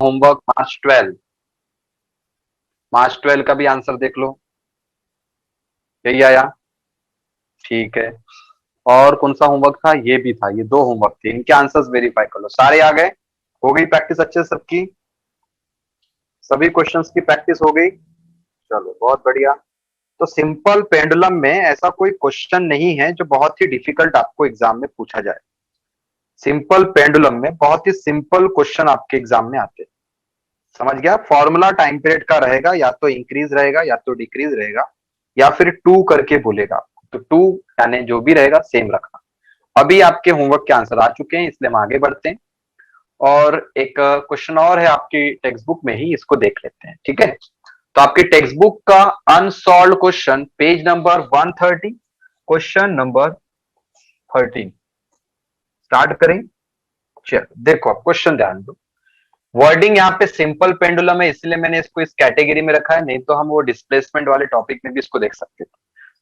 Homework मार्च 12 का भी answer देख लो, यही आया, ठीक है। और कौन सा होमवर्क था, ये भी था, ये 2 होमवर्क थे, इनके आंसर्स वेरीफाई कर लो। सारे आ गए, हो गई प्रैक्टिस अच्छे से सबकी, सभी क्वेश्चंस की प्रैक्टिस हो गई, चलो बहुत बढ़िया। तो सिंपल पेंडुलम में ऐसा कोई क्वेश्चन नहीं है जो बहुत ही डिफिकल्ट आपको एग्जाम में पूछा जाए। सिंपल पेंडुलम में बहुत ही सिंपल क्वेश्चन आपके एग्जाम में आते हैं, समझ गया। फॉर्मूला टाइम पीरियड का रहेगा, या तो इंक्रीज रहेगा या तो डिक्रीज रहेगा, या फिर टू करके बोलेगा, तो टू यानी जो भी रहेगा सेम रखना। अभी आपके होमवर्क के आंसर आ चुके हैं, इसलिए हम आगे बढ़ते हैं। और एक क्वेश्चन और है आपकी टेक्स्ट बुक में ही, इसको देख लेते हैं, ठीक है। तो आपकी टेक्स्ट बुक का unsolve question page number 130, question number 13 start करें। चलो देखो, आप क्वेश्चन ध्यान दो। वर्डिंग यहाँ पे सिंपल पेंडुलम है, इसलिए मैंने इसको इस कैटेगरी में रखा है, नहीं तो हम वो डिस्प्लेसमेंट वाले टॉपिक में भी इसको देख सकते थे।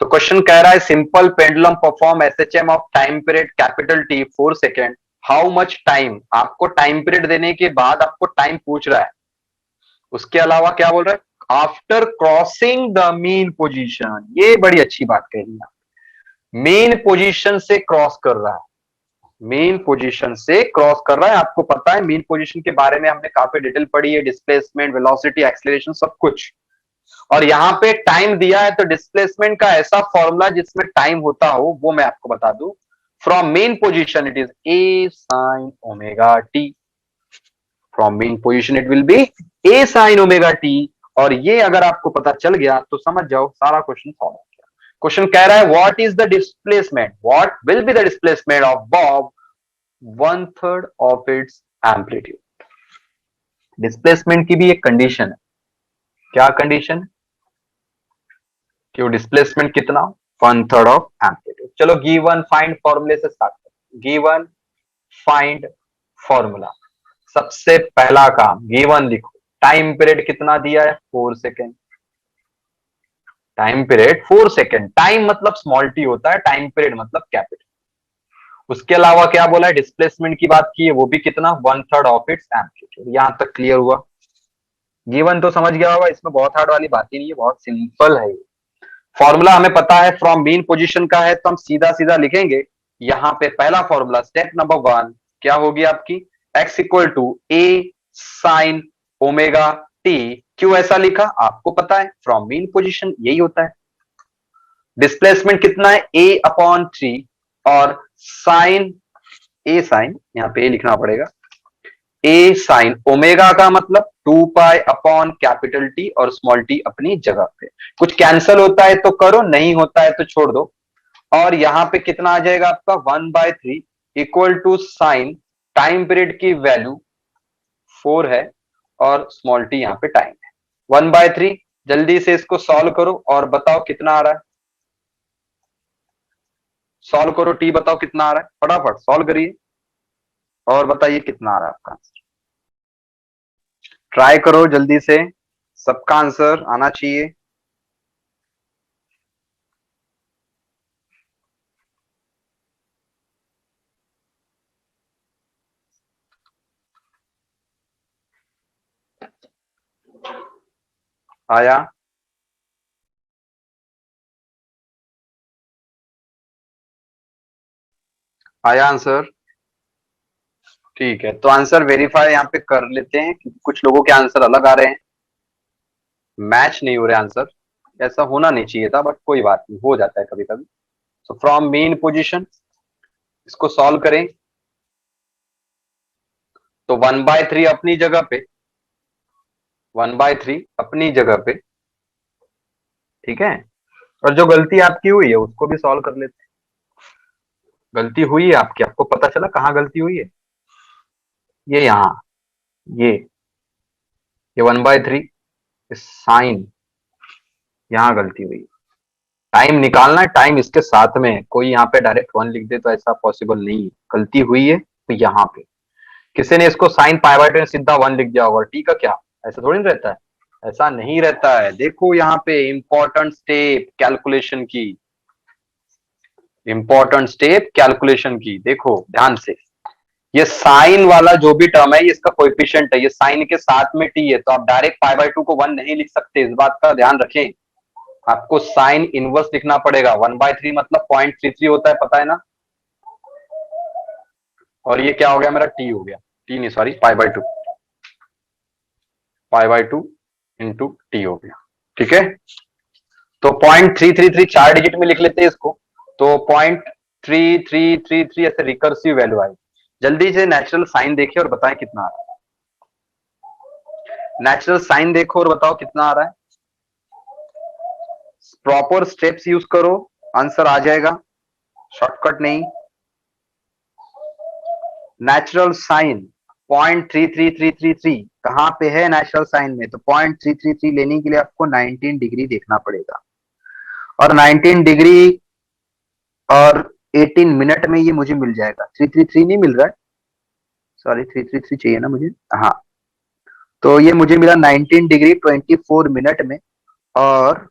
तो क्वेश्चन कह रहा है simple pendulum perform SHM of time period capital T 4 second, how much time. आपको टाइम पीरियड देने के बाद आपको टाइम पूछ रहा है, उसके अलावा क्या बोल रहा है, after crossing the mean position. ये बड़ी अच्छी बात कही है, मेन पोजीशन से क्रॉस कर रहा है, मेन पोजीशन से क्रॉस कर रहा है। आपको पता है मेन पोजीशन के बारे में हमने काफी डिटेल पढ़ी है, डिस्प्लेसमेंट, वेलोसिटी, एक्सीलरेशन, सब कुछ। और यहाँ पे टाइम दिया है, तो डिस्प्लेसमेंट का ऐसा फॉर्मूला जिसमें टाइम होता हो वो मैं आपको बता दूं। From main position it is a sine omega T, from main position it will be A sine omega T. और ये अगर आपको पता चल गया तो समझ जाओ सारा क्वेश्चन सॉल्व हो गया। क्वेश्चन कह रहा है what is the displacement, what will be the displacement of Bob 1/3 of its amplitude. Displacement की भी एक कंडीशन है, क्या कंडीशन, कि वो डिस्प्लेसमेंट कितना, 1/3 ऑफ एम्पलीट्यूड। चलो गिवन फाइंड फॉर्मूले से स्टार्ट करते हैं। गिवन फाइंड फॉर्मूला, सबसे पहला काम गिवन लिखो, टाइम पीरियड कितना दिया है 4 second, time period 4 second, time मतलब स्मॉल टी होता है, टाइम पीरियड मतलब कैपिटल। उसके अलावा क्या बोला है, डिस्प्लेसमेंट की बात की है, वो भी कितना, 1/3 ऑफ इट्स एम्पलीट्यूड। यहां तक क्लियर हुआ, गिवन तो समझ गया होगा, इसमें बहुत हार्ड वाली बात ही नहीं है, बहुत सिंपल है। फॉर्मूला हमें पता है फ्रॉम मेन पोजीशन का है, तो हम सीधा सीधा लिखेंगे। यहां पे पहला फॉर्मूला स्टेप नंबर 1 क्या होगी आपकी, x equal to A sine omega T. क्यों ऐसा लिखा, आपको पता है फ्रॉम मेन पोजीशन यही होता है। डिस्प्लेसमेंट कितना है, a अपॉन 3, और साइन, ए साइन यहां पे लिखना पड़ेगा, ए साइन ओमेगा का मतलब 2 पाई अपॉन कैपिटल टी, और स्मॉल टी अपनी जगह पे। कुछ कैंसिल होता है तो करो, नहीं होता है तो छोड़ दो। और यहां पे कितना आ जाएगा आपका 1/3 equal to sine, time period की वैल्यू 4 है और स्मॉल टी यहां पे टाइम है, 1/3। जल्दी से इसको सॉल्व करो और बताओ कितना आ रहा है, सॉल्व करो, टी बताओ कितना आ रहा है, फटाफट सॉल्व करिए और बताइए कितना आ रहा है आपका आंसर। ट्राई करो जल्दी से, सबका आंसर आना चाहिए। आया, आया आंसर, ठीक है। तो आंसर वेरीफाई यहाँ पे कर लेते हैं, क्योंकि कुछ लोगों के आंसर अलग आ रहे हैं, मैच नहीं हो रहे आंसर। ऐसा होना नहीं चाहिए था, बट कोई बात नहीं, हो जाता है कभी कभी। सो फ्रॉम मेन पोजीशन, इसको सॉल्व करें तो 1/3 अपनी जगह पे, 1/3 अपनी जगह पे, ठीक है। और जो गलती आपकी हुई है उसको भी सॉल्व कर लेते हैं। गलती हुई है आपकी, आपको पता चला कहाँ गलती हुई है, ये यहाँ, ये 1/3 साइन, यहाँ गलती हुई। टाइम निकालना है, टाइम इसके साथ में, कोई यहाँ पे डायरेक्ट 1 लिख दे तो ऐसा पॉसिबल नहीं है। गलती हुई है तो यहाँ पे किसी ने इसको साइन π/2 सीधा 1 लिख दिया होगा, टी का क्या, ऐसा थोड़ी ना रहता है, ऐसा नहीं रहता है। देखो यहाँ पे इंपॉर्टेंट स्टेप कैलकुलेशन की, इंपॉर्टेंट स्टेप कैलकुलेशन की, देखो ध्यान से। ये साइन वाला जो भी टर्म है ये इसका कोएफिशिएंट है, ये साइन के साथ में टी है, तो आप डायरेक्ट पाई बाय 2 को 1 नहीं लिख सकते, इस बात का ध्यान रखें। आपको साइन इनवर्स लिखना पड़ेगा। 1/3 मतलब 0.33 होता है, पता है ना। और ये क्या हो गया मेरा, टी हो गया, टी नहीं sorry pi by 2, pi by 2 into T हो गया। ठीक है, तो 0.333 4 डिजिट में लिख लेते हैं इसको, तो 0.3333 ऐसे रिकर्सिव वैल्यू आई। जल्दी से नेचुरल साइन देखिए और बताएं कितना आ रहा है। नेचुरल साइन देखो और बताओ कितना आ रहा है। प्रॉपर स्टेप्स यूज करो, आंसर आ जाएगा, शॉर्टकट नहीं। नेचुरल साइन 0.33333 कहां पे है नेचुरल साइन में, तो 0.333 लेने के लिए आपको 19 डिग्री देखना पड़ेगा, और 19 डिग्री और 18 मिनट में ये मुझे मिल जाएगा। 333 नहीं मिल रहा है, सॉरी 333 चाहिए ना मुझे, हाँ। तो ये मुझे मिला 19 डिग्री 24 मिनट में, और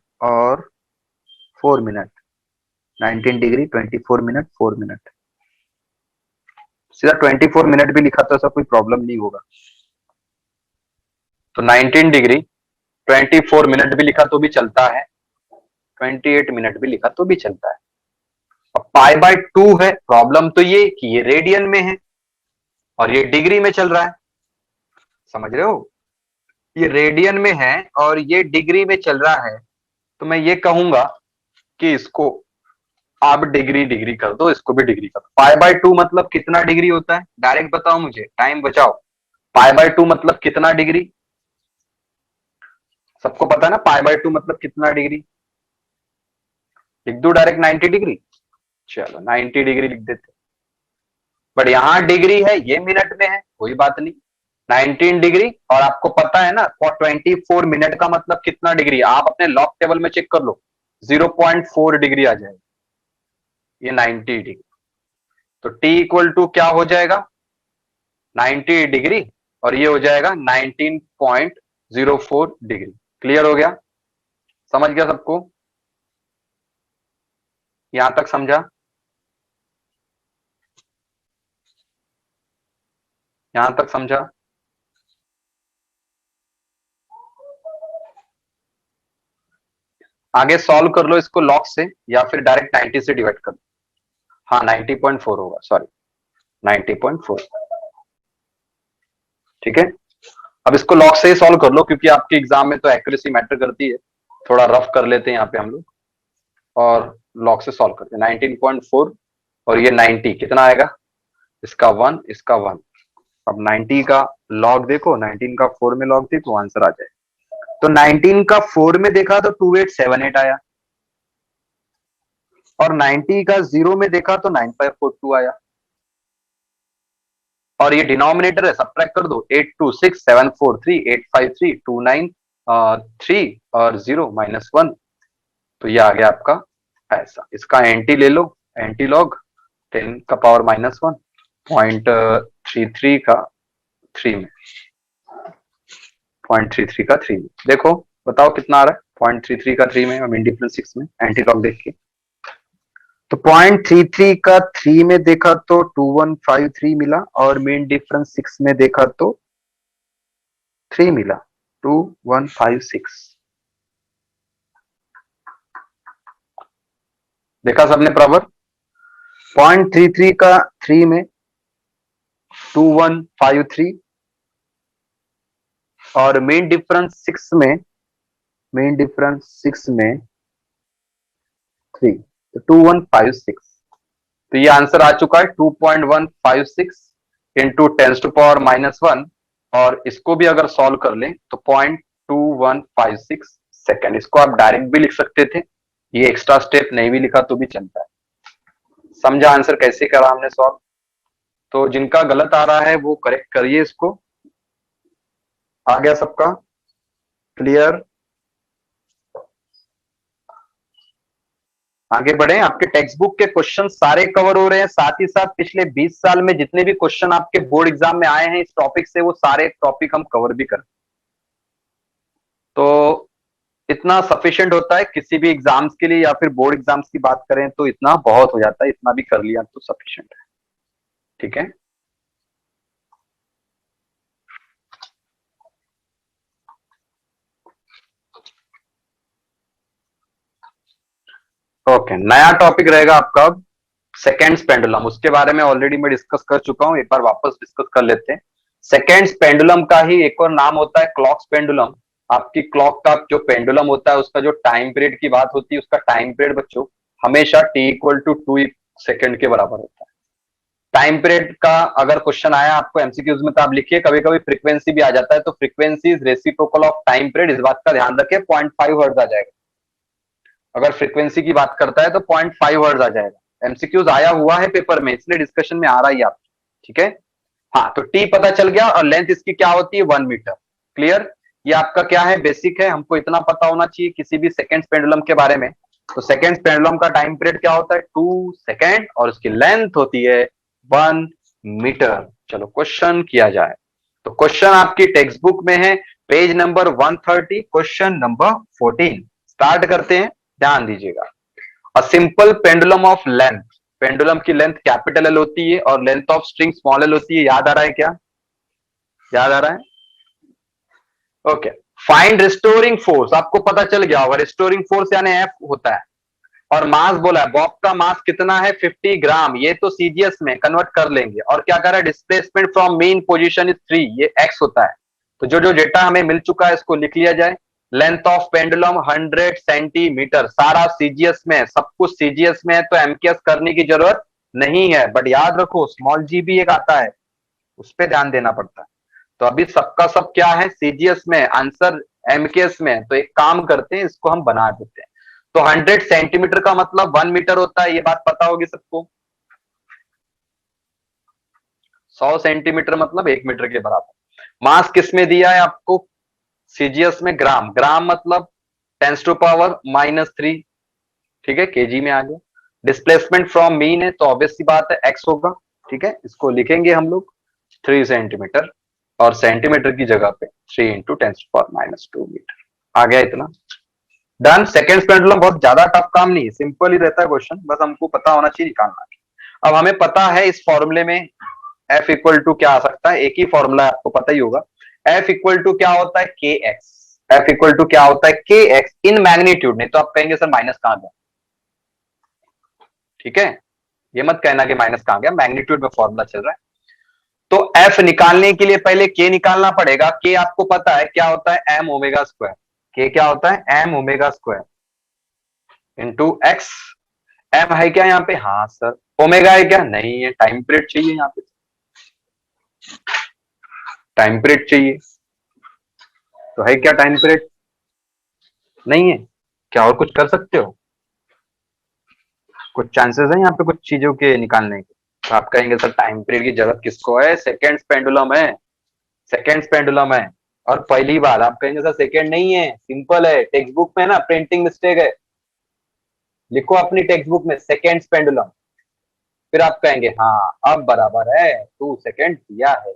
4 मिनट, 19 डिग्री 24 मिनट 4 मिनट, सीधा 24 मिनट भी लिखा तो ऐसा कोई प्रॉब्लम नहीं होगा। तो 19 डिग्री 24 मिनट भी लिखा तो भी चलता है, 28 मिनट भी लिखा तो भी चलता है। अब पाई बाय 2 है, प्रॉब्लम तो ये कि ये रेडियन में है और ये डिग्री में चल रहा है, समझ रहे हो। ये रेडियन में है और ये डिग्री में चल रहा है, तो मैं ये कहूंगा कि इसको आप डिग्री डिग्री कर दो, इसको भी डिग्री कर दो। पाई बाय 2 मतलब कितना डिग्री होता है, डायरेक्ट बताओ मुझे, टाइम बचाओ। पाई बाय 2 मतलब कितना डिग्री, सबको पता है ना पाई बाय 2 मतलब कितना डिग्री। लिख दो डायरेक्ट 90 डिग्री, चलो 90 डिग्री लिख देते। बट यहां डिग्री है, ये मिनट में है, कोई बात नहीं। 19 डिग्री, और आपको पता है ना फॉर 24 मिनट का मतलब कितना डिग्री, आप अपने लॉग टेबल में चेक कर लो, 0.4 डिग्री आ जाएगा, ये 90 डिग्री। तो t इक्वल टू क्या हो जाएगा, 90 डिग्री, और ये हो जाएगा 19.04 डिग्री। क्लियर हो गया, समझ गया सबको, यहां तक समझा, यहां तक समझा। आगे सॉल्व कर लो इसको लॉग से, या फिर डायरेक्ट 90 से डिवाइड कर लो। हाँ 90.4 होगा, सॉरी 90.4। ठीक है, अब इसको लॉग से ही सॉल्व कर लो, क्योंकि आपके एग्जाम में तो एक्यूरेसी मैटर करती है। थोड़ा रफ कर लेते हैं यहाँ पे हम लोग, और लॉग से सॉल्व करते हैं। 19.4 और ये 90 कितना आएगा, इसका 1 इसका 1। अब 90 का लॉग देखो, 19 का 4 में लॉग देखो, आंसर आ जाए। तो 19 का 4 में देखा तो 2878 आया, और 90 का 0 में देखा तो 9542 आया। और ये डिनोमिनेटर है, सब्ट्रैक्ट कर दो, 826743 853 293 और 0 -1, तो ये आ गया आपका ऐसा। इसका एंटी ले लो, एंटी लॉग 10 का पावर -1 0.33 का 3 में, 0.33 का 3 में, देखो बताओ कितना आ रहा है 0.33 का 3 में और मीन डिफरेंस 6 में, एंटी लॉग देख के। तो 0.33 का 3 में देखा तो 2153 मिला, और मीन डिफरेंस 6 में देखा तो 3 मिला, 2156। देखा सबने बराबर, 0.33 का 3 में 2153, और मेन डिफरेंस 6 में, मेन डिफरेंस 6 में 3, तो 2156। तो ये आंसर आ चुका है 2.156 इंटू 10⁻⁻1, और इसको भी अगर सॉल्व कर लें तो 0.2156 सेकेंड। इसको आप डायरेक्ट भी लिख सकते थे, ये एक्स्ट्रा स्टेप नहीं भी लिखा तो भी चलता है। समझा आंसर कैसे करा हमने सॉल्व। तो जिनका गलत आ रहा है वो करेक्ट करिए इसको। आ गया सबका क्लियर, आगे बढ़े। आपके टेक्स्ट बुक के क्वेश्चन सारे कवर हो रहे हैं, साथ ही साथ पिछले 20 साल में जितने भी क्वेश्चन आपके बोर्ड एग्जाम में आए हैं इस टॉपिक से, वो सारे टॉपिक हम कवर भी कर, तो इतना सफिशिएंट होता है किसी भी एग्जाम्स के लिए, या फिर बोर्ड एग्जाम्स की बात करें तो इतना बहुत हो जाता है, इतना भी कर लिया तो सफिशिएंट है। ठीक है, ओके, नया टॉपिक रहेगा आपका अब सेकेंड्स पेंडुलम। उसके बारे में ऑलरेडी मैं डिस्कस कर चुका हूं, एक बार वापस डिस्कस कर लेते हैं। सेकेंड्स पेंडुलम का ही एक और नाम होता है क्लॉक्स पेंडुलम। आपकी क्लॉक का जो पेंडुलम होता है उसका जो टाइम पीरियड की बात होती है, उसका टाइम पीरियड बच्चों हमेशा t इक्वल टू 2 सेकेंड के बराबर होता है। टाइम पीरियड का अगर क्वेश्चन आया आपको एमसीक्यूज में तो आप लिखिए, कभी कभी फ्रीक्वेंसी भी आ जाता है, तो frequency is reciprocal of time period, इस बात का ध्यान रखें। 0.5 हर्ट्ज आ जाएगा। अगर फ्रीक्वेंसी की बात करता है तो 0.5 हर्ट्ज आ जाएगा। एमसीक्यूज आया हुआ है पेपर में, इसलिए डिस्कशन में आ रहा है आप, ठीक है। हाँ, तो टी पता चल गया और लेंथ इसकी क्या होती है 1 मीटर। क्लियर, ये आपका क्या है, बेसिक है, हमको इतना पता होना चाहिए किसी भी सेकेंड पेंडुलम के बारे में। तो सेकेंड पेंडुलम का टाइम पीरियड क्या होता है 2 सेकेंड और उसकी लेंथ होती है 1 मीटर। चलो क्वेश्चन किया जाए। तो क्वेश्चन आपकी टेक्स्ट बुक में है, page number 130, question number 14। Start करते हैं, ध्यान दीजिएगा। A simple pendulum of length, pendulum की लेंथ कैपिटल एल होती है और length of string small L होती है। याद आ रहा है क्या, याद आ रहा है? ओके, फाइंड रिस्टोरिंग फोर्स, आपको पता चल गया होगा रिस्टोरिंग फोर्स यानी एफ होता है। और मास बोला है, बॉब का मास कितना है 50 ग्राम, ये तो सीजीएस में कन्वर्ट कर लेंगे। और क्या कर रहा है, displacement from main position is 3, ये एक्स होता है। तो जो जो डेटा हमें मिल चुका है इसको लिख लिया जाए। लेंथ ऑफ पेंडुलम 100 सेंटीमीटर, सारा सीजीएस में है, सब कुछ सीजीएस में है, तो एमकेएस करने की जरूरत नहीं है। बट याद रखो स्मॉल जी भी एक आता है, उस पर ध्यान देना पड़ता है। तो अभी सबका सब क्या है सीजीएस में, आंसर एमकेएस में है। तो एक काम करते हैं, इसको हम बना देते हैं। तो 100 सेंटीमीटर का मतलब 1 मीटर होता है, ये बात पता होगी सबको। 100 सेंटीमीटर मतलब 1 मीटर के बराबर। मास किस में दिया है आपको सीजीएस में, ग्राम, ग्राम मतलब 10⁻⁻3, ठीक है, केजी में आ गया। डिस्प्लेसमेंट फ्रॉम मीन है तो ऑब्वियस सी बात है एक्स होगा, ठीक है। इसको लिखेंगे हम लोग 3 सेंटीमीटर और सेंटीमीटर की जगह पे 3 इंटू 10⁻⁻2 मीटर आ गया। इतना डन। सेकेंड पेंडुलम बहुत ज्यादा टफ काम नहीं है, सिंपल ही रहता है क्वेश्चन, बस हमको पता होना चाहिए निकालना। अब हमें पता है इस फॉर्मूले में एफ इक्वल टू क्या आ सकता है, एक ही फॉर्मूला आपको पता ही होगा। एफ इक्वल टू क्या होता है के एक्स, एफ इक्वल टू क्या होता है के एक्स इन मैग्नीट्यूड। नहीं तो आप कहेंगे सर माइनस कहां गया, ठीक है, ये मत कहना कि माइनस कहां गया, मैग्नीट्यूड में फॉर्मूला चल रहा है। तो एफ निकालने के लिए पहले के निकालना पड़ेगा। के आपको पता है क्या होता है, एम ओमेगा स्क्वायर। के क्या होता है, M omega square into X. M है क्या यहाँ पे, हाँ सर। ओमेगा है क्या, नहीं है, टाइम पीरियड चाहिए यहाँ पे, टाइम पीरियड चाहिए। तो है क्या टाइम पीरियड, नहीं है, क्या और कुछ कर सकते हो, कुछ चांसेस है यहाँ पे कुछ चीजों के निकालने के। तो आप कहेंगे सर टाइम पीरियड की जरूरत किसको है, सेकेंड्स पेंडुलम है, सेकेंड्स पेंडुलम है। और पहली बार आप कहेंगे सर सेकेंड नहीं है, सिंपल है, टेक्स्ट बुक में ना प्रिंटिंग मिस्टेक है, लिखो अपनी टेक्स्ट बुक में सेकेंड्स पेंडुलम। फिर आप कहेंगे हाँ अब बराबर है, 2 सेकेंड दिया है।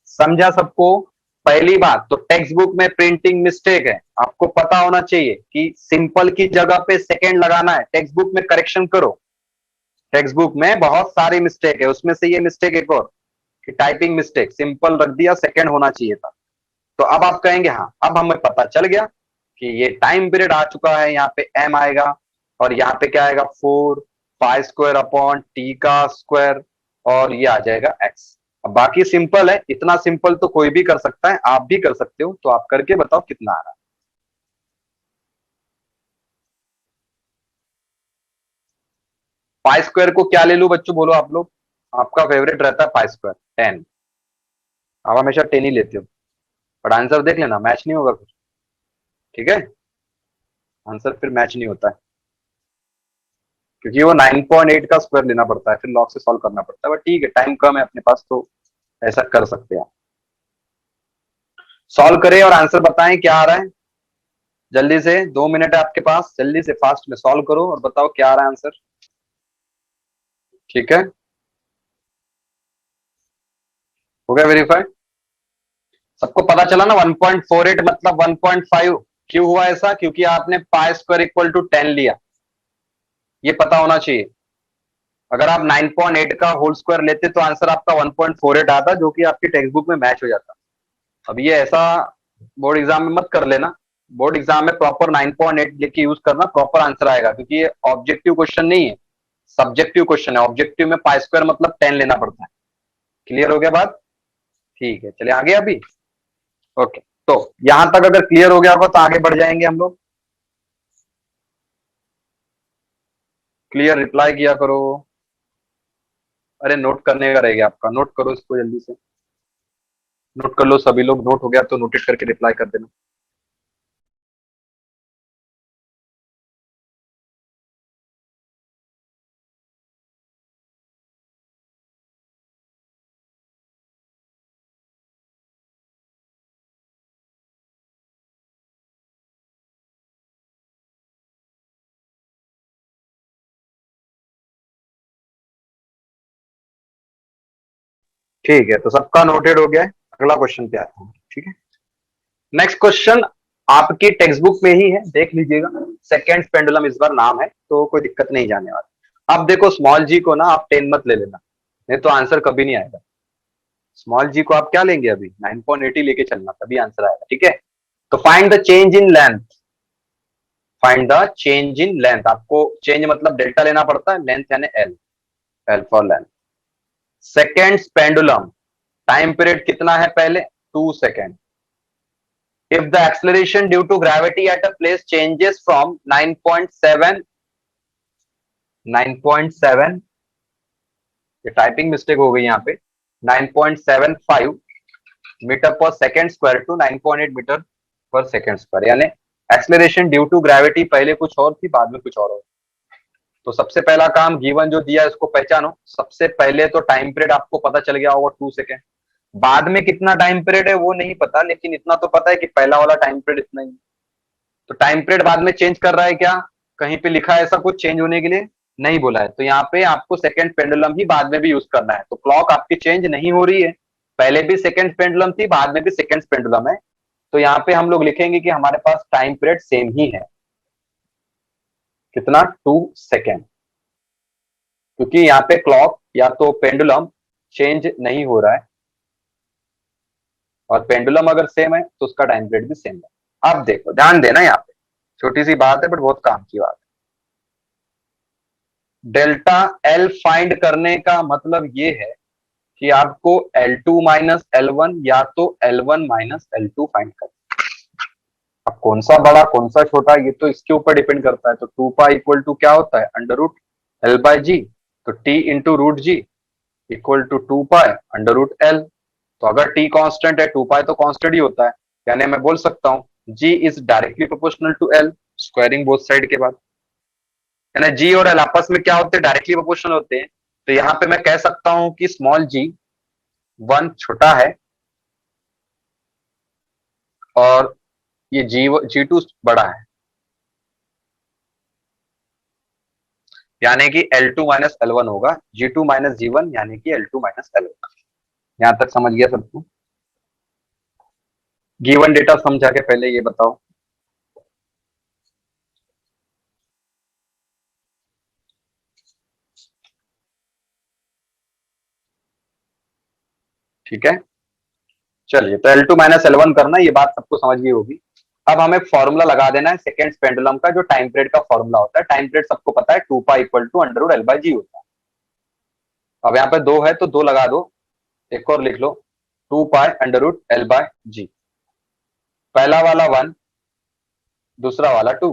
समझा सबको? पहली बात तो टेक्स्ट बुक में प्रिंटिंग मिस्टेक है, आपको पता होना चाहिए कि सिंपल की जगह पे सेकेंड लगाना है। टेक्स्ट बुक में करेक्शन करो, टेक्स्ट बुक में बहुत सारी मिस्टेक है, उसमें से ये मिस्टेक एक और कि टाइपिंग मिस्टेक, सिंपल रख दिया, सेकेंड होना चाहिए था। तो अब आप कहेंगे हाँ अब हमें पता चल गया कि ये टाइम पीरियड आ चुका है, यहाँ पे एम आएगा और यहाँ पे क्या आएगा 4 पाई स्क्वायर अपॉन टी का स्क्वायर और ये आ जाएगा एक्स। अब बाकी सिंपल है, इतना सिंपल तो कोई भी कर सकता है, आप भी कर सकते हो। तो आप करके बताओ कितना आ रहा है। पाई स्क्वायर को क्या ले लूं बच्चों, बोलो आप लोग, आपका फेवरेट रहता है पाई स्क्वायर 10, आप हमेशा 10 ही लेते हो। बट आंसर देख लेना, मैच नहीं होगा फिर, ठीक है, आंसर फिर मैच नहीं होता है क्योंकि वो 9.8 का स्क्वायर लेना पड़ता है, फिर लॉग से सॉल्व करना पड़ता है। बट ठीक है, टाइम कम है अपने पास तो ऐसा कर सकते हैं। सॉल्व करें और आंसर बताएं क्या आ रहा है जल्दी से, 2 मिनट है आपके पास, जल्दी से फास्ट में सॉल्व करो और बताओ क्या आ रहा है आंसर, ठीक है। हो गया वेरीफाई, सबको पता चला ना। 1.48 मतलब 1.5 क्यों हुआ ऐसा, क्योंकि आपने पाई स्क्वायर इक्वल टू 10 लिया, ये पता होना चाहिए। अगर आप 9.8 का होल स्क्वायर लेते तो आंसर आपका 1.48 आता, जो कि आपकी टेक्स्ट बुक में मैच हो जाता। अब ये ऐसा बोर्ड एग्जाम में मत कर लेना, बोर्ड एग्जाम में प्रॉपर 9.8 लिख के यूज करना, प्रॉपर आंसर आएगा, क्योंकि ये ऑब्जेक्टिव क्वेश्चन नहीं है, सब्जेक्टिव क्वेश्चन है। ऑब्जेक्टिव में पाई स्क्वायर मतलब 10 लेना पड़ता है। क्लियर हो गया बात? ठीक है, चलिए आगे अभी। ओके, तो यहां तक अगर क्लियर हो गया होगा तो आगे बढ़ जाएंगे हम लोग। क्लियर रिप्लाई किया करो। अरे नोट करने का रहेगा आपका, नोट करो इसको जल्दी से। नोट कर लो सभी लोग, नोट हो गया तो नोटेट करके रिप्लाई कर देना। ठीक है, तो सबका नोटेड हो गया है। अगला क्वेश्चन पे आते हैं, ठीक है। नेक्स्ट क्वेश्चन आपकी टेक्स्ट बुक में ही है, देख लीजिएगा। सेकेंड पेंडुलम इस बार नाम है, तो कोई दिक्कत नहीं जाने वाली। अब देखो स्मॉल जी को ना आप 10 मत ले लेना, नहीं तो आंसर कभी नहीं आएगा। स्मॉल जी को आप क्या लेंगे अभी, 9.80 लेके चलना, तभी आंसर आएगा, ठीक है। तो find the change in length, find the change in length. आपको चेंज मतलब डेल्टा लेना पड़ता है, लेंथ यानी L, L for length. Second pendulum, time period कितना है पहले, 2 second. If the acceleration due to gravity at a place changes from 9.7, 9.7, ये टाइपिंग मिस्टेक हो गई यहाँ पे, 9.75 मीटर पर सेकेंड स्क्वायर टू 9.8 मीटर पर सेकेंड स्क्वायर, यानी एक्सलेरेशन ड्यू टू ग्रेविटी पहले कुछ और थी, बाद में कुछ और हो। तो सबसे पहला काम गिवन जो दिया है उसको पहचानो। सबसे पहले तो टाइम पीरियड आपको पता चल गया होगा 2 सेकेंड। बाद में कितना टाइम पीरियड है वो नहीं पता, लेकिन इतना तो पता है कि पहला वाला टाइम पीरियड इतना ही। तो टाइम पीरियड बाद में चेंज कर रहा है क्या, कहीं पे लिखा है ऐसा कुछ चेंज होने के लिए? नहीं बोला है। तो यहाँ पे आपको सेकंड पेंडुलम ही बाद में भी यूज करना है। तो क्लॉक आपकी चेंज नहीं हो रही है, पहले भी सेकंड पेंडुलम थी, बाद में भी सेकंड पेंडुलम है। तो यहाँ पे हम लोग लिखेंगे कि हमारे पास टाइम पीरियड सेम ही है, कितना, 2 सेकेंड। क्योंकि यहाँ पे क्लॉक या तो पेंडुलम चेंज नहीं हो रहा है, और पेंडुलम अगर सेम है तो उसका टाइम पीरियड भी सेम है। अब देखो ध्यान देना, यहाँ पे छोटी सी बात है बट बहुत काम की बात है। डेल्टा एल फाइंड करने का मतलब ये है कि आपको L2 माइनस L1 या तो L1 माइनस L2 फाइंड करना। अब कौन सा बड़ा कौन सा छोटा ये तो इसके ऊपर डिपेंड करता है। तो 2 पाई इक्वल टू क्या होता है, under root L by G. तो T into root G equal to 2 pi under root L. तो अगर टी कांस्टेंट है, 2 पाई तो कांस्टेंट ही होता है, यानी मैं बोल सकता हूँ g is directly proportional to l, squaring both side के बाद। यानी जी और एल आपस में क्या होते हैं, डायरेक्टली प्रोपोर्शनल होते हैं। तो यहाँ पे मैं कह सकता हूं कि स्मॉल जी 1 छोटा है और ये जी 2 बड़ा है, यानी कि L2 माइनस L1 होगा, G2 माइनस G1 यानी कि L2 माइनस L1। यहां तक समझ गया सबको? गिवन डेटा समझा के पहले ये बताओ। ठीक है, चलिए तो L2 माइनस L1 करना, ये बात सबको समझ गई होगी। अब हमें फॉर्मूला लगा देना है सेकेंड पेंडुलम का, जो टाइम पीरियड का फॉर्मूला होता है। टाइम पीरियड सबको पता है 2 pi equal to under root L by g होता है। अब यहाँ पे 2 है तो 2 लगा दो, एक और लिख लो, 2 pi under root l by g. पहला वाला 1, दूसरा वाला 2,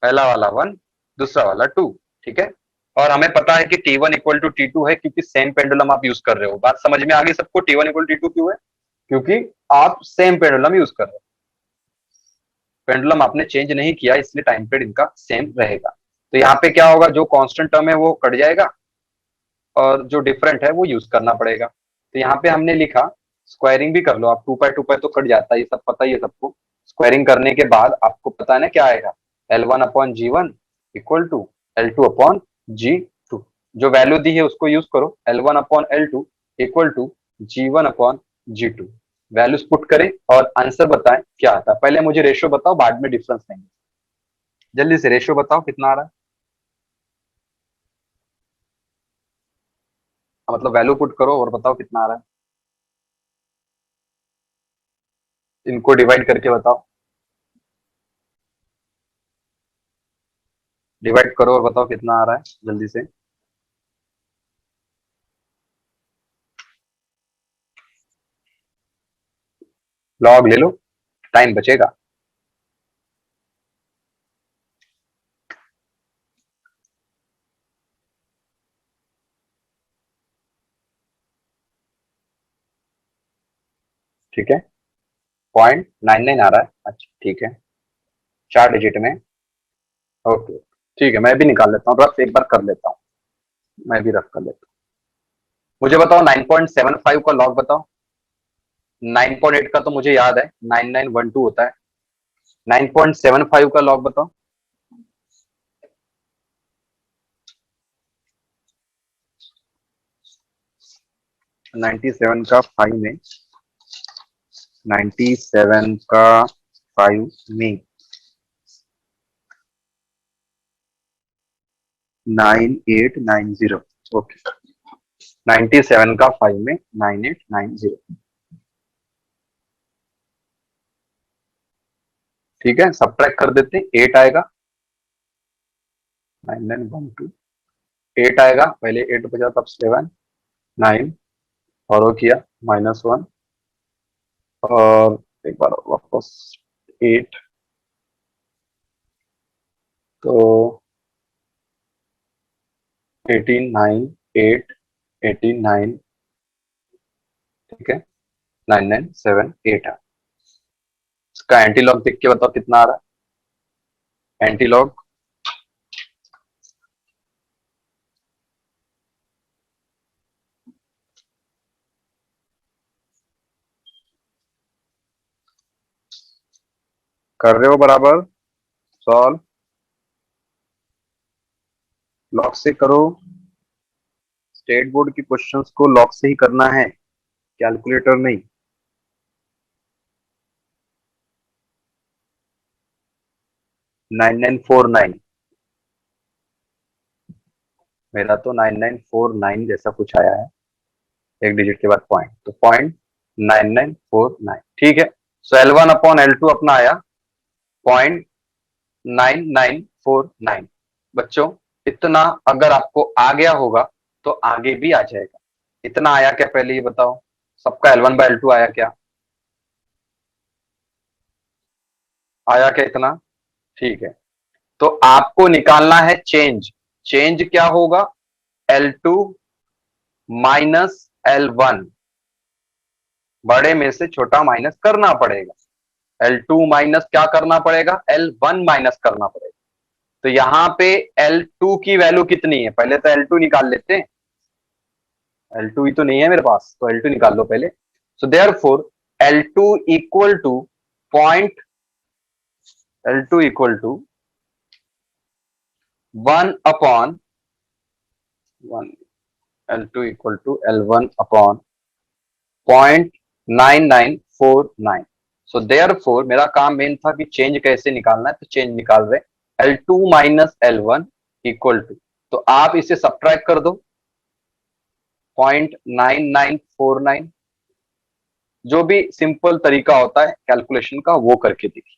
पहला वाला 1, दूसरा वाला 2। ठीक है, और हमें पता है कि T1 इक्वल टू T2 है, क्योंकि सेम पेंडुलम आप यूज कर रहे हो। बात समझ में आ गई सबको? T1 इक्वल टू T2 क्यों है, क्योंकि आप सेम पेंडुलम यूज कर रहे हो। पेंडुलम आपने चेंज नहीं किया, इसलिए टाइम पीरियड इनका सेम रहेगा। तो यहाँ पे क्या होगा, जो कांस्टेंट टर्म है वो कट जाएगा और जो डिफरेंट है वो यूज करना पड़ेगा। तो यहाँ पे हमने लिखा, स्क्वायरिंग भी कर लो आप, 2 पाई तो कट जाता है, ये सब पता ही है सबको। स्क्वायरिंग करने के बाद आपको पता है ना क्या आएगा, L1 upon G1 equal to L2 upon G2। जो वैल्यू दी है उसको यूज करो, L1 upon L2 equal to G1 upon G2। Values put करें और आंसर बताएं क्या आता है। पहले मुझे रेशियो बताओ, बाद में डिफरेंस लेंगे। जल्दी से रेशियो बताओ कितना आ रहा है, मतलब वैल्यू पुट करो और बताओ कितना आ रहा है। इनको डिवाइड करके बताओ, डिवाइड करो और बताओ कितना आ रहा है जल्दी से। लॉग ले लो, टाइम बचेगा। ठीक है, 0.99 आ रहा है। अच्छा ठीक है, 4 डिजिट में। ओके ठीक है, मैं भी निकाल लेता हूँ, रफ एक बार कर लेता हूँ, मैं भी रफ कर लेता हूँ। मुझे बताओ 9.75 का लॉग बताओ। 9.8 का तो मुझे याद है, 9912 होता है। 9.75 का लॉग बताओ। 97 का 5 में, 97 का 5 में 9890। ओके, 97 का 5 में 9890। ठीक है, सब्ट्रैक्ट कर देते हैं, 8 आएगा। 9912 8 आएगा, पहले 8 बचा तब 7 9 और वो किया -1 और एक बार वापस 8, तो 18 9 8 18 9, ठीक है, 9978 है। इसका एंटीलॉग देख के बताओ कितना आ रहा है एंटीलॉग। कर रहे हो बराबर, सॉल्व, लॉग से करो। स्टेट बोर्ड की क्वेश्चंस को लॉग से ही करना है, कैलकुलेटर नहीं। नाइन नाइन फोर नाइन, मेरा तो 9949 जैसा कुछ आया है, एक डिजिट के बाद पॉइंट, तो 0.9949। ठीक है, सो L1/L2 अपना आया 0.9949। बच्चों इतना अगर आपको आ गया होगा तो आगे भी आ जाएगा। इतना आया क्या पहले ये बताओ, सबका L1/L2 आया क्या, आया क्या इतना? ठीक है, तो आपको निकालना है चेंज। चेंज क्या होगा, L2 माइनस L1, बड़े में से छोटा माइनस करना पड़ेगा। L2 माइनस क्या करना पड़ेगा, L1 माइनस करना पड़ेगा। तो यहां पे L2 की वैल्यू कितनी है, पहले तो L2 निकाल लेते हैं। L2 ही तो नहीं है मेरे पास, तो L2 निकाल लो पहले। So therefore L2 equal to point, L2 equal to 1/1, L2 equal to L1/, 0.9949। So therefore मेरा काम मेन था कि चेंज कैसे निकालना है, तो चेंज निकाल रहे L2 minus L1 equal to, तो आप इसे सब्ट्रैक्ट कर दो 0.9949। जो भी सिंपल तरीका होता है कैलकुलेशन का वो करके देखिए।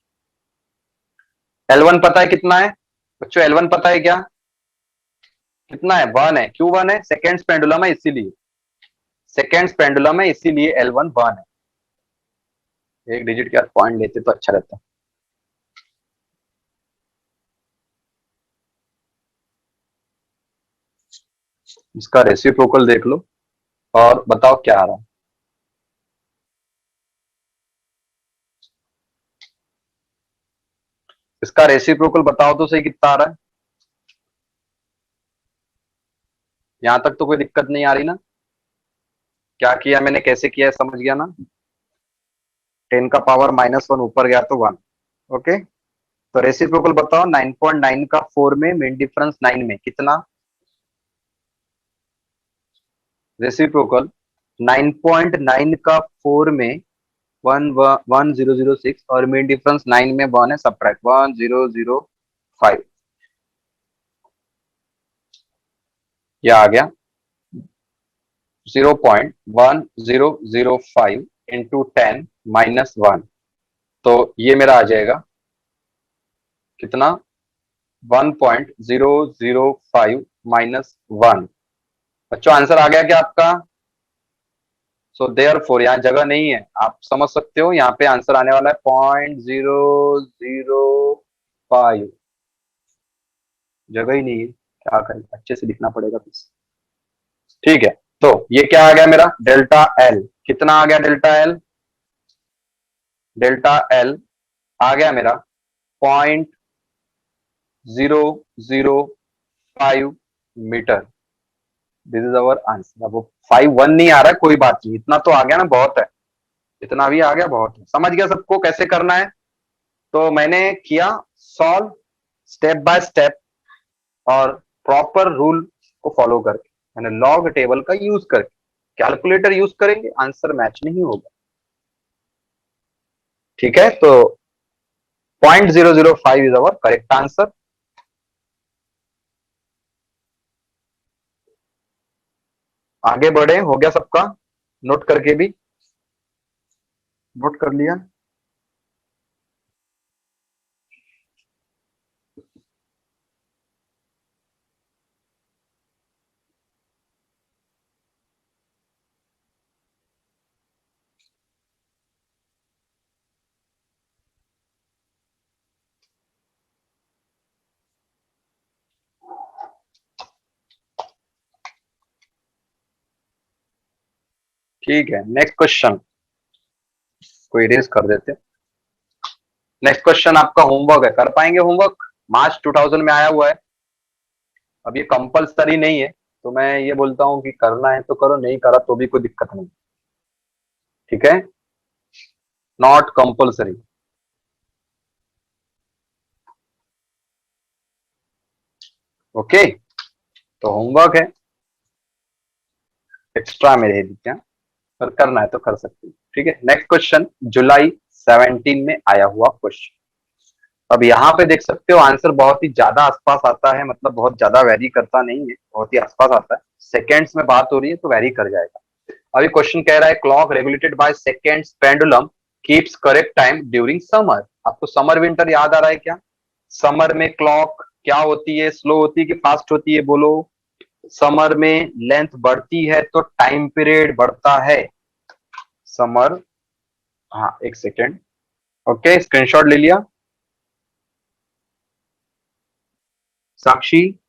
L1 पता है कितना है बच्चों, L1 पता है क्या, कितना है, 1 है। क्यों 1 है, सेकेंड्स पेंडुलम है इसीलिए, सेकेंड्स पेंडुलम है इसीलिए L1 1 है। एक डिजिट के बाद पॉइंट लेते तो अच्छा रहता। इसका रेसिप्रोकल देख लो और बताओ क्या आ रहा है। इसका रेसिप्रोकल बताओ तो सही कितना आ रहा है। यहां तक तो कोई दिक्कत नहीं आ रही ना, क्या किया मैंने, कैसे किया है, समझ गया ना। 10 का पावर -1 ऊपर गया तो 1। ओके, तो रेसिप्रोकल बताओ 9.9 का 4 में, मेन डिफरेंस 9 में कितना। रेसिप्रोकल 9.9 का 4 में 1006 और मेन डिफरेंस 9 में 1 है, सब्ट्रैक्ट 1005। यह आ गया 0.1005 इंटू 10 -1, तो ये मेरा आ जाएगा कितना, 1.005 माइनस 1। बच्चों आंसर आ गया क्या आपका? सो देयरफॉर यहाँ जगह नहीं है, आप समझ सकते हो, यहाँ पे आंसर आने वाला है 0.005। जगह ही नहीं है, क्या करें, अच्छे से लिखना पड़ेगा फिर से। ठीक है, तो ये क्या आ गया मेरा, डेल्टा एल। कितना आ गया डेल्टा एल? डेल्टा एल आ गया मेरा 0.005 metre. This is our answer. अब वो 5-1 नहीं आ रहा है, कोई बात नहीं, इतना तो आ गया ना, बहुत है। इतना भी आ गया, बहुत है। समझ गया सबको कैसे करना है? तो मैंने किया सॉल्व स्टेप बाय स्टेप और प्रॉपर रूल को फॉलो करके, मैंने लॉग टेबल का यूज करके। कैलकुलेटर यूज करेंगे आंसर मैच नहीं होगा। ठीक है, तो 0.005 इज अवर करेक्ट आंसर। आगे बढ़े, हो गया सबका? नोट करके भी नोट कर लिया? ठीक है, नेक्स्ट क्वेश्चन को इरेज कर देते। नेक्स्ट क्वेश्चन आपका होमवर्क है, कर पाएंगे होमवर्क? मार्च 2000 में आया हुआ है। अब ये कंपलसरी नहीं है, तो मैं ये बोलता हूं कि करना है तो करो, नहीं करा तो भी कोई दिक्कत नहीं। ठीक है, नॉट कंपलसरी। ओके, तो होमवर्क है, एक्स्ट्रा में रह दी क्या, पर करना है तो कर सकते हैं। ठीक है, नेक्स्ट क्वेश्चन जुलाई 17 में आया हुआ क्वेश्चन। अब यहाँ पे देख सकते हो आंसर बहुत ही ज्यादा आसपास आता है, मतलब बहुत ज्यादा वेरी करता नहीं है, बहुत ही आसपास आता है। सेकेंड्स में बात हो रही है तो वेरी कर जाएगा। अभी क्वेश्चन कह रहा है clock regulated by seconds pendulum keeps correct time during summer. आपको समर विंटर याद आ रहा है क्या? समर में क्लॉक क्या होती है, स्लो होती है कि फास्ट होती है, बोलो? समर में लेंथ बढ़ती है तो टाइम पीरियड बढ़ता है। समर, हाँ एक सेकेंड, ओके स्क्रीनशॉट ले लिया साक्षी?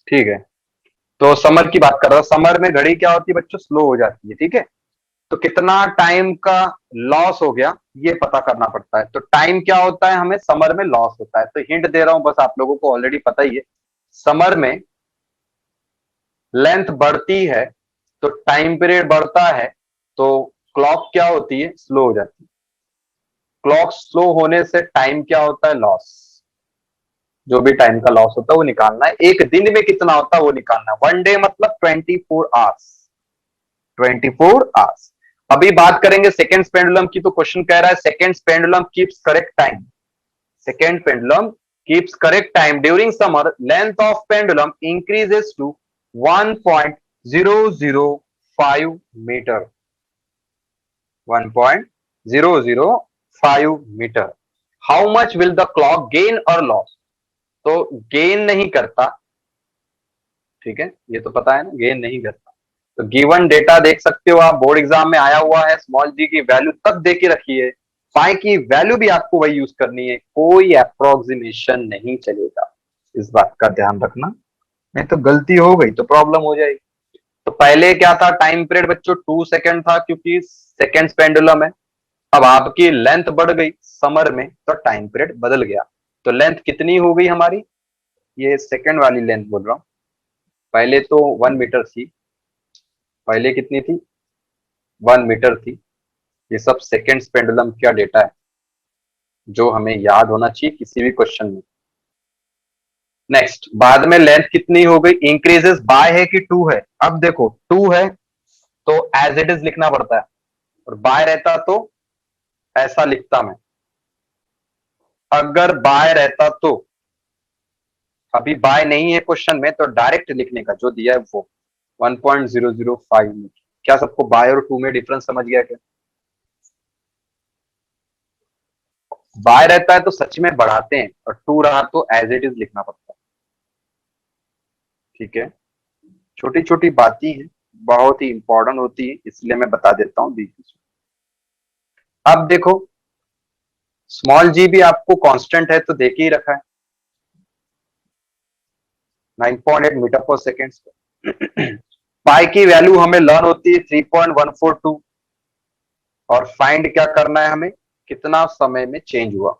ठीक है, तो समर की बात कर रहा हूं। समर में घड़ी क्या होती है बच्चों, स्लो हो जाती है। ठीक है, तो कितना टाइम का लॉस हो गया ये पता करना पड़ता है। तो टाइम क्या होता है, हमें समर में लॉस होता है। तो हिंट दे रहा हूं, बस आप लोगों को ऑलरेडी पता ही है। समर में लेंथ बढ़ती है तो टाइम पीरियड बढ़ता है, तो क्लॉक क्या होती है, स्लो हो जाती है। क्लॉक स्लो होने से टाइम क्या होता है, लॉस। जो भी टाइम का लॉस होता है वो निकालना है। एक दिन में कितना होता है वो निकालना है। वन डे मतलब 24 आवर्स। 24 आवर्स। अभी बात करेंगे सेकेंड पेंडुलम की, तो क्वेश्चन कह रहा है second pendulum keeps correct time. Second pendulum keeps correct time during समर, length of pendulum increases to 1.005 metre. 1.005 metre. How much will the clock gain और लॉस? तो गेन नहीं करता, ठीक है, ये तो पता है ना, गेन नहीं करता। तो गिवन डेटा देख सकते हो आप, बोर्ड एग्जाम में आया हुआ है, स्मॉल जी की वैल्यू तक दे के रखी है, पाई की वैल्यू भी आपको वही यूज करनी है, कोई अप्रोक्सीमेशन नहीं चलेगा। इस बात का ध्यान रखना, नहीं तो गलती हो गई तो प्रॉब्लम हो जाएगी। तो पहले क्या था, टाइम पीरियड बच्चों 2 सेकेंड था, क्योंकि सेकेंड पेंडुलम है। अब आपकी लेंथ बढ़ गई समर में तो टाइम पीरियड बदल गया। तो लेंथ कितनी हो गई हमारी, ये सेकेंड वाली लेंथ बोल रहा हूं। पहले तो 1 मीटर थी, पहले कितनी थी, 1 मीटर थी। ये सब सेकेंड पेंडुलम का डेटा है जो हमें याद होना चाहिए किसी भी क्वेश्चन में। नेक्स्ट, बाद में लेंथ कितनी हो गई, इंक्रीजेस बाय है कि टू है? अब देखो टू है तो एज इट इज लिखना पड़ता है, और बाय रहता तो ऐसा लिखता मैं। अगर बाय रहता तो, अभी बाय नहीं है क्वेश्चन में, तो डायरेक्ट लिखने का जो दिया है वो 1.005 मीटर। क्या सबको बाय और टू में डिफरेंस समझ गया क्या? बाय रहता है तो सच में बढ़ाते हैं और टू रहा तो एज इट इज लिखना पड़ता है। ठीक है, छोटी छोटी बातें हैं, बहुत ही इंपॉर्टेंट होती है, इसलिए मैं बता देता हूँ बीच बीच में। अब देखो, स्मॉल जी भी आपको कांस्टेंट है तो देख ही रखा है, 9.8 मीटर पर सेकेंड। पाई की वैल्यू हमें लर्न होती है 3.142, और फाइंड क्या करना है हमें, कितना समय में चेंज हुआ।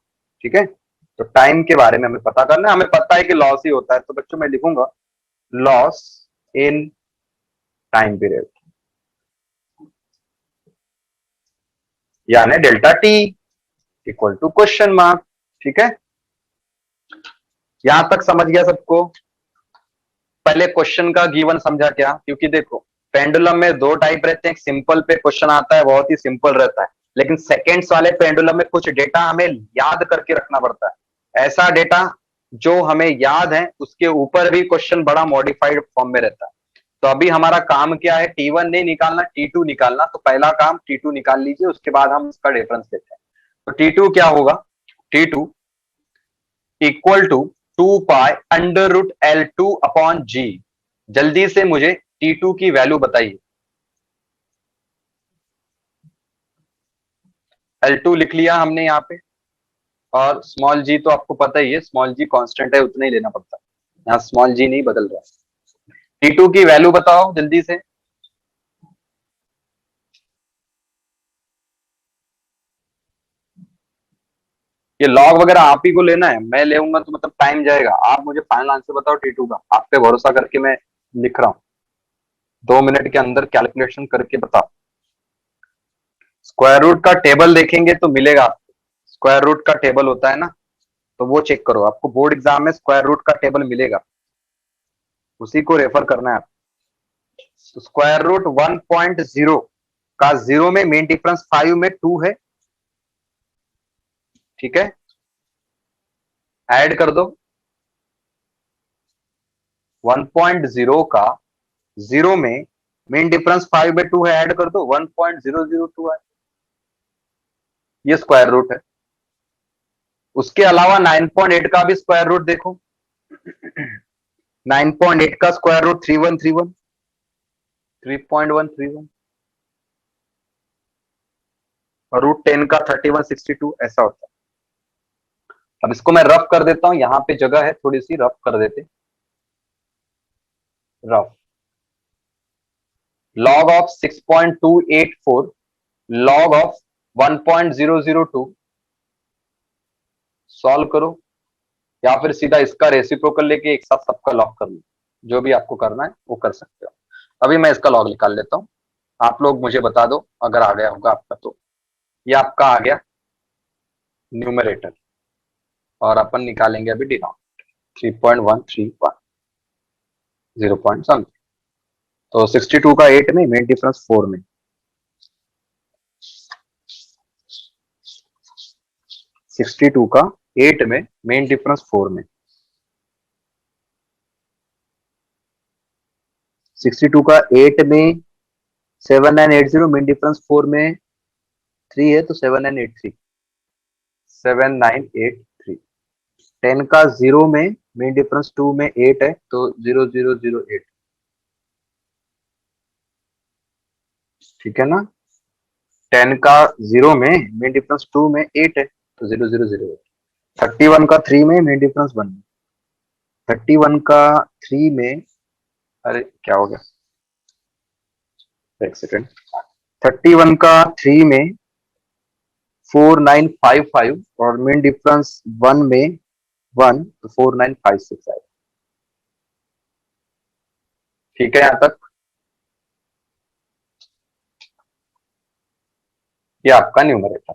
ठीक है, तो टाइम के बारे में हमें पता करना है, हमें पता है कि लॉस ही होता है, तो बच्चों मैं लिखूंगा लॉस इन टाइम पीरियड, यानी delta T equal to question mark. ठीक है, यहां तक समझ गया सबको? पहले क्वेश्चन का गिवन समझा क्या? क्योंकि देखो, पेंडुलम में दो टाइप रहते हैं, एक सिंपल पे क्वेश्चन आता है, बहुत ही सिंपल रहता है, लेकिन सेकेंड्स वाले पेंडुलम में कुछ डेटा हमें याद करके रखना पड़ता है। ऐसा डेटा जो हमें याद है उसके ऊपर भी क्वेश्चन बड़ा मॉडिफाइड फॉर्म में रहता है। तो अभी हमारा काम क्या है, T1 नहीं निकालना, T2 निकालना। तो पहला काम T2 निकाल लीजिए, उसके बाद हम उसका डिफरेंस देते हैं। तो T2 क्या होगा, T2 equal to 2 pi under root L2 upon g. जल्दी से मुझे T2 की वैल्यू बताइए। L2 लिख लिया हमने यहाँ पे, और स्मॉल जी तो आपको पता ही है, स्मॉल जी कांस्टेंट है, उतना ही लेना पड़ता है, यहाँ स्मॉल जी नहीं बदल रहा है। T2 की वैल्यू बताओ जल्दी से। ये लॉग वगैरह आप ही को लेना है, मैं लेऊंगा तो मतलब टाइम जाएगा। आप मुझे फाइनल आंसर बताओ T2 का, आप पे भरोसा करके मैं लिख रहा हूँ, 2 मिनट के अंदर कैलकुलेशन करके बताओ। स्क्वायर रूट का टेबल देखेंगे तो मिलेगा आपको, स्क्वायर रूट का टेबल होता है ना, तो वो चेक करो, आपको बोर्ड एग्जाम में स्क्वायर रूट का टेबल मिलेगा, उसी को रेफर करना है। तो स्क्वायर रूट 1.0 का जीरो में मेन डिफरेंस 5 में 2 है। ठीक है, ऐड कर दो। 1.0 का जीरो में मेन डिफरेंस 5/2 है, ऐड कर दो, 1.002 है, ये स्क्वायर रूट है। उसके अलावा 9.8 का भी स्क्वायर रूट देखो, 9.8 का स्क्वायर रूट 3131, 3.131, और रूट 10 का 3162, ऐसा होता है। अब इसको मैं रफ कर देता हूं, यहां पे जगह है थोड़ी सी, रफ कर देते। Rough, log of 6.284 log of 1.002, solve करो, या फिर सीधा इसका रेसिप्रोकल लेके एक साथ सबका लॉग कर लो, जो भी आपको करना है वो कर सकते हो। अभी मैं इसका लॉग निकाल लेता हूं, आप लोग मुझे बता दो अगर आ गया होगा आपका तो। ये आपका आ गया न्यूमरेटर, और अपन निकालेंगे अभी डिनोमिनेटर, 3.131, 0 पॉइंट समथिंग। तो 62 का 8 में, मेन डिफरेंस 4 में, 62 का 8 में, मेन डिफरेंस 4 में, 62 का 8 में 7980, मेन डिफरेंस 4 में 3 है, तो 7983, 7983। 10 का 0 में, मेन डिफरेंस 2 में 8 है, तो 0008। ठीक है ना, 10 का 0 में, मेन डिफरेंस 2 में 8 है, तो 0008। 31 का 3 में, मेन डिफरेंस 1 में, 31 का 3 में, अरे क्या हो गया, एक सेकेंड, 31 का 3 में 4955, और मेन डिफरेंस 1 में 1, तो 4956 आएगा। ठीक है, यहां तक? ये आपका न्यूमरेटर,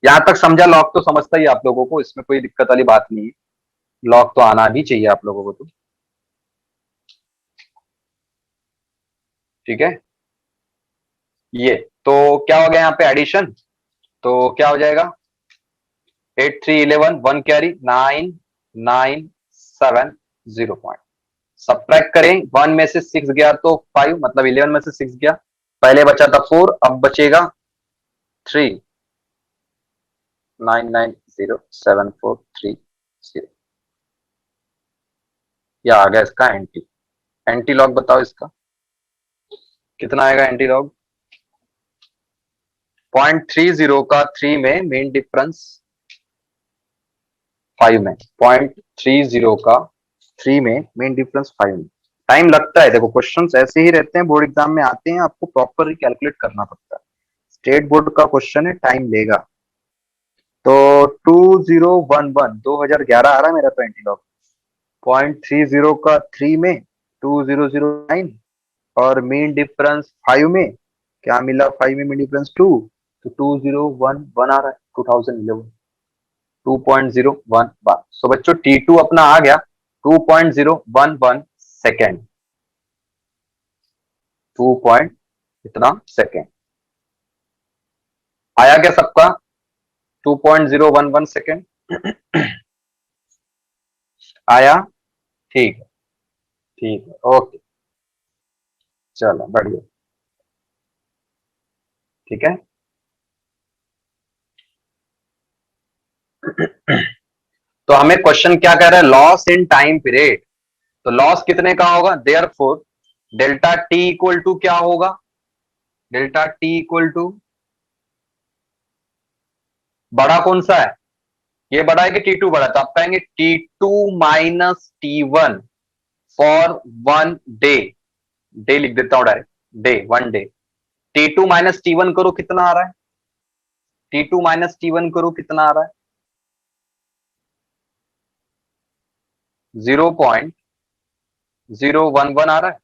यहां तक समझा? लॉग तो समझता ही आप लोगों को, इसमें कोई दिक्कत वाली बात नहीं है, लॉग तो आना भी चाहिए आप लोगों को तो। ठीक है, ये तो क्या हो गया यहाँ पे एडिशन, तो क्या हो जाएगा, 8 3 11, 1 कैरी, 9970 पॉइंट। सब्ट्रैक्ट करें, 1 में से 6 गया तो 5, मतलब 11 में से 6 गया, पहले बचा था 4, अब बचेगा 3, 990743 या आ गया इसका एंटी। एंटी लॉग बताओ इसका कितना आएगा। एंटी लॉग 0.30 का 3 में मेन डिफरेंस 5 में, 0.30 का 3 में मेन डिफरेंस 5 में। टाइम लगता है, देखो क्वेश्चंस ऐसे ही रहते हैं, बोर्ड एग्जाम में आते हैं, आपको प्रॉपर कैलकुलेट करना पड़ता है। स्टेट बोर्ड का क्वेश्चन है, टाइम लेगा। तो 2011 आ रहा है मेरा 20 लॉग। 0.30 का 3 में 2009 और मीन डिफरेंस 5 में क्या मिला, 5 में मीन डिफरेंस 2, तो 2011 आ रहा है 2011 2.011। सो बच्चों T2 अपना आ गया 2.011 सेकेंड। 2 पॉइंट इतना सेकेंड आया क्या सबका? 2.011 सेकेंड आया? ठीक है, ठीक है, ओके, चलो बढ़िया, ठीक है। तो हमें क्वेश्चन क्या कह रहा है, लॉस इन टाइम पीरियड। तो लॉस कितने का होगा, therefore delta T equal to क्या होगा, डेल्टा टी इक्वल टू बड़ा कौन सा है, ये बड़ा है कि T2 बड़ा है, तो आप कहेंगे T2 minus T1 for 1 day. Day लिख देता हूं direct, day 1 day. T2 minus T1 करो कितना आ रहा है, T2 माइनस T1 करो कितना आ रहा है, 0.011 आ रहा है।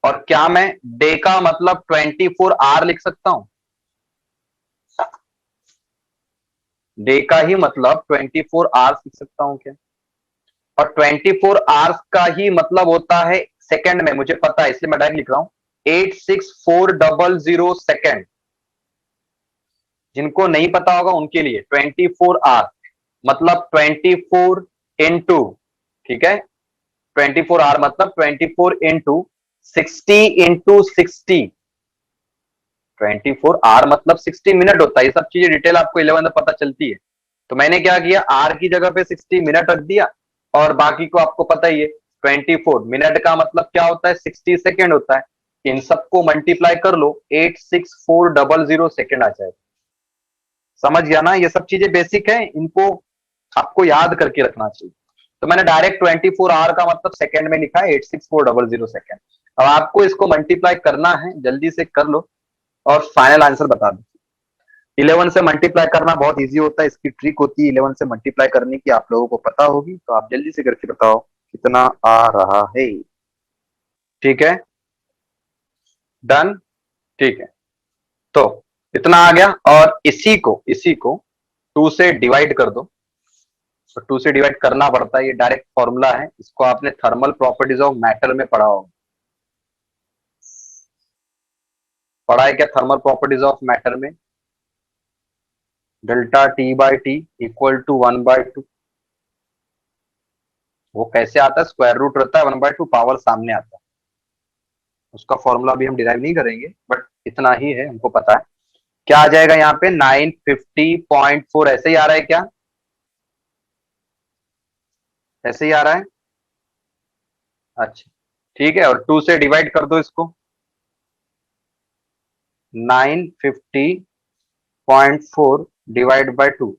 और क्या मैं डे का मतलब 24 आवर लिख सकता हूं, डे का ही मतलब 24 आवर्स लिख सकता हूं क्या? और 24 आवर्स का ही मतलब होता है सेकंड में, मुझे पता है इसलिए मैं डायरेक्ट लिख रहा हूं 86400 सेकंड। जिनको नहीं पता होगा उनके लिए 24 आवर मतलब 24 इंटू, ठीक है, 24 आवर मतलब 24 इंटू 60 इंटू 60। 24 आवर मतलब 60 मिनट होता है। ये सब चीजें डिटेल आपको 11 में पता चलती है। तो मैंने क्या किया, आर की जगह पे 60 मिनट रख दिया और बाकी को आपको पता ही है 24 मिनट का मतलब क्या होता है, 60 सेकेंड होता है। इन सबको मल्टीप्लाई कर लो, 86400 सेकेंड आ जाएगा। समझ गया ना, ये सब चीजें बेसिक है, इनको आपको याद करके रखना चाहिए। तो मैंने डायरेक्ट 24 आवर का मतलब सेकेंड में लिखा है 86400 सेकेंड। अब आपको इसको मल्टीप्लाई करना है, जल्दी से कर लो और फाइनल आंसर बता दो। 11 से मल्टीप्लाई करना बहुत इजी होता है, इसकी ट्रिक होती है 11 से मल्टीप्लाई करने की, आप लोगों को पता होगी, तो आप जल्दी से करके बताओ कितना आ रहा है। ठीक है, डन, ठीक है। तो इतना आ गया और इसी को 2 से डिवाइड कर दो। तो 2 से डिवाइड करना पड़ता है, ये डायरेक्ट फॉर्मूला है, इसको आपने थर्मल प्रॉपर्टीज ऑफ मैटर में पढ़ा होगा। पढ़ा है क्या थर्मल प्रॉपर्टीज ऑफ मैटर में? Delta T by T equal to 1/2। वो कैसे आता है, स्क्वायर रूट रहता है, 1/2 पावर सामने आता है। उसका फॉर्मूला भी हम डिराइव नहीं करेंगे, बट इतना ही है हमको पता है। क्या आ जाएगा यहाँ पे 950.4, ऐसे ही आ रहा है क्या, ऐसे ही आ रहा है? अच्छा, ठीक है, और 2 से डिवाइड कर दो इसको। 950.4 डिवाइड बाई 2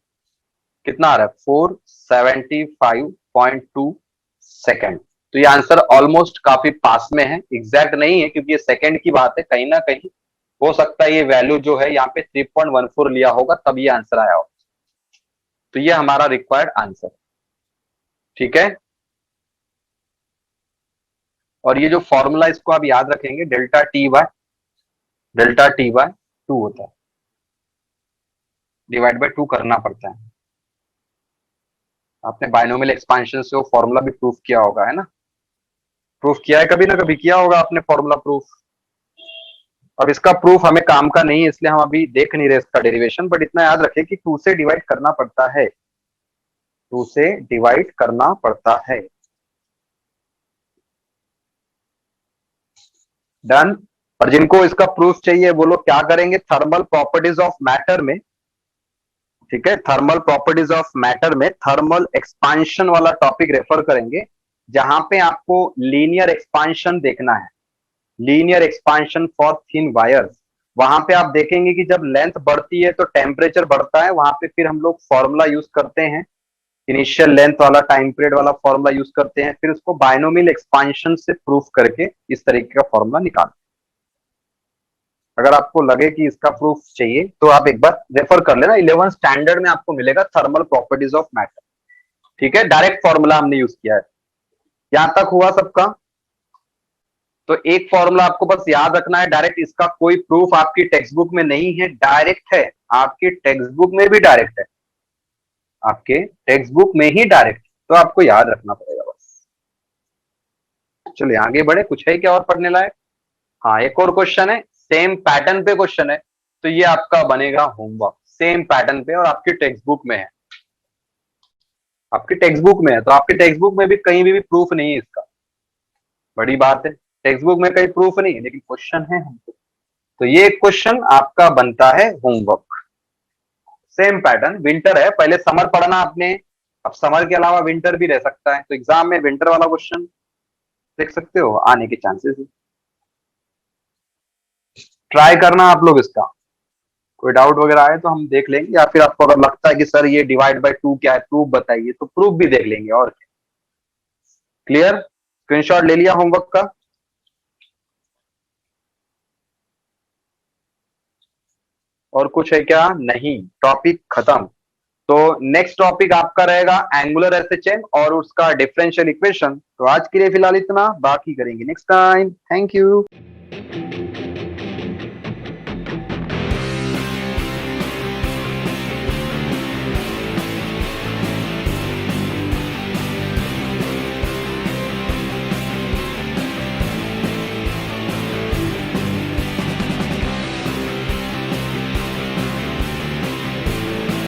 कितना आ रहा है, 475.2 सेकेंड। तो ये आंसर ऑलमोस्ट काफी पास में है, एग्जैक्ट नहीं है क्योंकि ये सेकेंड की बात है, कहीं ना कहीं हो सकता है ये वैल्यू जो है यहाँ पे 3.14 लिया होगा तब ये आंसर आया होगा। तो ये हमारा रिक्वायर्ड आंसर, ठीक है। और ये जो फॉर्मूला इसको आप याद रखेंगे, डेल्टा टी बाय 2 होता है, डिवाइड बाय 2 करना पड़ता है। आपने बायनोमियल एक्सपांशन से वो फॉर्मूला भी प्रूफ किया होगा, है ना? प्रूफ किया है, कभी ना कभी किया होगा आपने फॉर्मूला प्रूफ। अब इसका प्रूफ हमें काम का नहीं है इसलिए हम अभी देख नहीं रहे इसका डेरिवेशन, बट इतना याद रखें कि 2 से डिवाइड करना पड़ता है, 2 से डिवाइड करना पड़ता है। डन। और जिनको इसका प्रूफ चाहिए वो लोग क्या करेंगे, थर्मल प्रॉपर्टीज ऑफ मैटर में, ठीक है, थर्मल प्रॉपर्टीज ऑफ मैटर में थर्मल एक्सपांशन वाला टॉपिक रेफर करेंगे, जहां पे आपको लीनियर एक्सपांशन देखना है, linear expansion for thin wires. वहां पे आप देखेंगे कि जब लेंथ बढ़ती है तो टेम्परेचर बढ़ता है, वहां पे फिर हम लोग फॉर्मूला यूज करते हैं, इनिशियल लेंथ वाला टाइम पीरियड वाला फॉर्मूला यूज करते हैं, फिर उसको बायनोमियल एक्सपांशन से प्रूफ करके इस तरीके का फॉर्मूला निकालते हैं। अगर आपको लगे कि इसका प्रूफ चाहिए तो आप एक बार रेफर कर लेना, 11 स्टैंडर्ड में आपको मिलेगा थर्मल प्रॉपर्टीज ऑफ मैटर, ठीक है, डायरेक्ट फॉर्मूला हमने यूज किया है। यहां तक हुआ सबका? तो एक फॉर्मूला आपको बस याद रखना है, डायरेक्ट, इसका कोई प्रूफ आपकी टेक्स्ट बुक में नहीं है, डायरेक्ट है, आपकी टेक्स्ट बुक में भी डायरेक्ट है, आपके टेक्स्ट बुक में ही डायरेक्ट, तो आपको याद रखना पड़ेगा बस। चलिए आगे बढ़े, कुछ है क्या और पढ़ने लायक? हाँ, एक और क्वेश्चन है, सेम पैटर्न पे क्वेश्चन है, तो ये आपका बनेगा होमवर्क, सेम पैटर्न पे और आपकी टेक्स्ट बुक में है, आपकी टेक्स्ट बुक में है, तो आपकी टेक्स्ट बुक में भी कहीं भी प्रूफ नहीं है इसका, बड़ी बात है, टेक्स्ट बुक में कहीं प्रूफ नहीं है लेकिन क्वेश्चन है हमको, तो ये क्वेश्चन आपका बनता है होमवर्क। सेम पैटर्न, विंटर है, पहले समर पढ़ना आपने, अब समर के अलावा विंटर भी रह सकता है, तो एग्जाम में विंटर वाला क्वेश्चन देख सकते हो, आने के चांसेस है, ट्राई करना आप लोग इसका, कोई डाउट वगैरह आए तो हम देख लेंगे, या फिर आपको अगर लगता है कि सर ये डिवाइड बाय 2 क्या है, प्रूफ बताइए, तो प्रूफ भी देख लेंगे, और क्या। क्लियर? स्क्रीनशॉट ले लिया होमवर्क का? और कुछ है क्या? नहीं, टॉपिक खत्म। तो नेक्स्ट टॉपिक आपका रहेगा एंगुलर एसएचएन और उसका डिफरेंशियल इक्वेशन। तो आज के लिए फिलहाल इतना, बाकी करेंगे नेक्स्ट टाइम। Thank you.